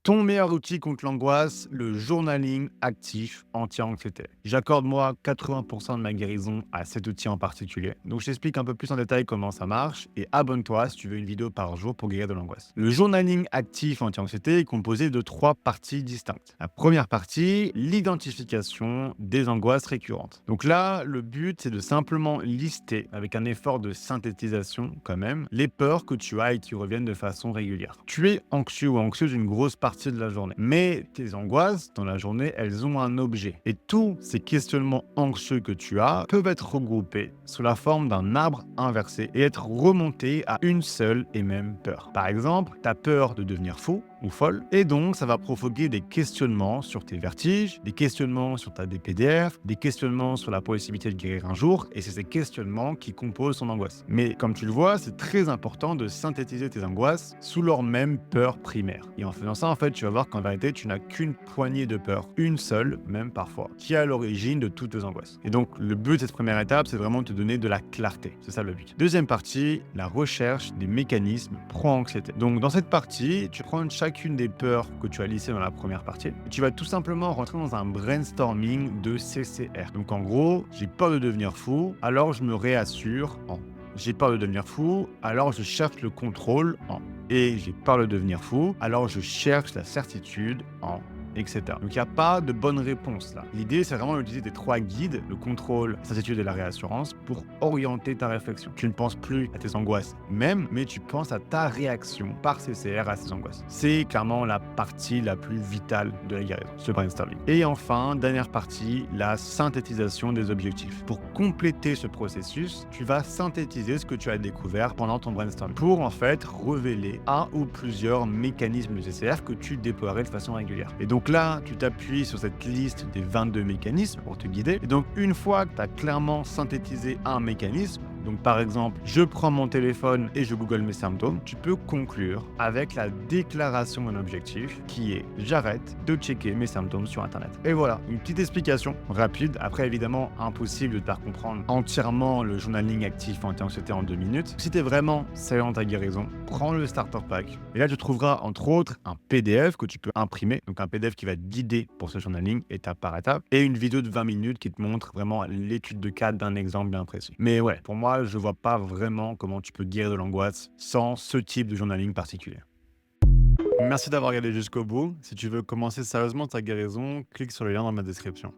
Ton meilleur outil contre l'angoisse, le journaling actif anti-anxiété. J'accorde moi 80% de ma guérison à cet outil en particulier. Donc je t'explique un peu plus en détail comment ça marche et abonne-toi si tu veux une vidéo par jour pour guérir de l'angoisse. Le journaling actif anti-anxiété est composé de 3 parties distinctes. La première partie, l'identification des angoisses récurrentes. Donc là, le but c'est de simplement lister avec un effort de synthétisation quand même les peurs que tu as et qui reviennent de façon régulière. Tu es anxieux ou anxieuse une grosse partie de la journée. Mais tes angoisses, dans la journée, elles ont un objet. Et tous ces questionnements anxieux que tu as peuvent être regroupés sous la forme d'un arbre inversé et être remontés à une seule et même peur. Par exemple, tu as peur de devenir fou ou folle, et donc ça va provoquer des questionnements sur tes vertiges, des questionnements sur ta DPDR, des questionnements sur la possibilité de guérir un jour, et c'est ces questionnements qui composent ton angoisse. Mais comme tu le vois, c'est très important de synthétiser tes angoisses sous leur même peur primaire. Et en faisant ça, en fait, tu vas voir qu'en vérité, tu n'as qu'une poignée de peurs, une seule, même parfois, qui est à l'origine de toutes tes angoisses. Et donc, le but de cette première étape, c'est vraiment de te donner de la clarté. C'est ça le but. Deuxième partie, la recherche des mécanismes pro-anxiété. Donc, dans cette partie, tu prends chacune des peurs que tu as listées dans la première partie, et tu vas tout simplement rentrer dans un brainstorming de CCR. Donc, en gros, j'ai peur de devenir fou, alors je me réassure en j'ai peur de devenir fou, alors je cherche le contrôle en et j'ai peur de devenir fou, alors je cherche la certitude en etc. Donc il n'y a pas de bonne réponse là. L'idée, c'est vraiment d'utiliser tes 3 guides, le contrôle, la certitude et la réassurance, pour orienter ta réflexion. Tu ne penses plus à tes angoisses même, mais tu penses à ta réaction par CCR à ces angoisses. C'est clairement la partie la plus vitale de la guérison, ce brainstorming. Et enfin, dernière partie, la synthétisation des objectifs. Pour compléter ce processus, tu vas synthétiser ce que tu as découvert pendant ton brainstorming pour en fait révéler un ou plusieurs mécanismes de CCR que tu déploierais de façon régulière. Et donc là, tu t'appuies sur cette liste des 22 mécanismes pour te guider. Et donc, une fois que tu as clairement synthétisé un mécanisme, donc par exemple, je prends mon téléphone et je google mes symptômes, tu peux conclure avec la déclaration d'un objectif qui est j'arrête de checker mes symptômes sur Internet. Et voilà, une petite explication rapide. Après, évidemment, impossible de te faire comprendre entièrement le journaling actif anti-anxiété en 2 minutes. Si tu es vraiment sérieux dans ta guérison, prends le starter pack. Et là, tu trouveras entre autres un PDF que tu peux imprimer, donc un PDF qui va te guider pour ce journaling étape par étape, et une vidéo de 20 minutes qui te montre vraiment l'étude de cas d'un exemple bien précis. Mais ouais, pour moi, je vois pas vraiment comment tu peux guérir de l'angoisse sans ce type de journaling particulier. Merci d'avoir regardé jusqu'au bout. Si tu veux commencer sérieusement ta guérison, clique sur le lien dans ma description.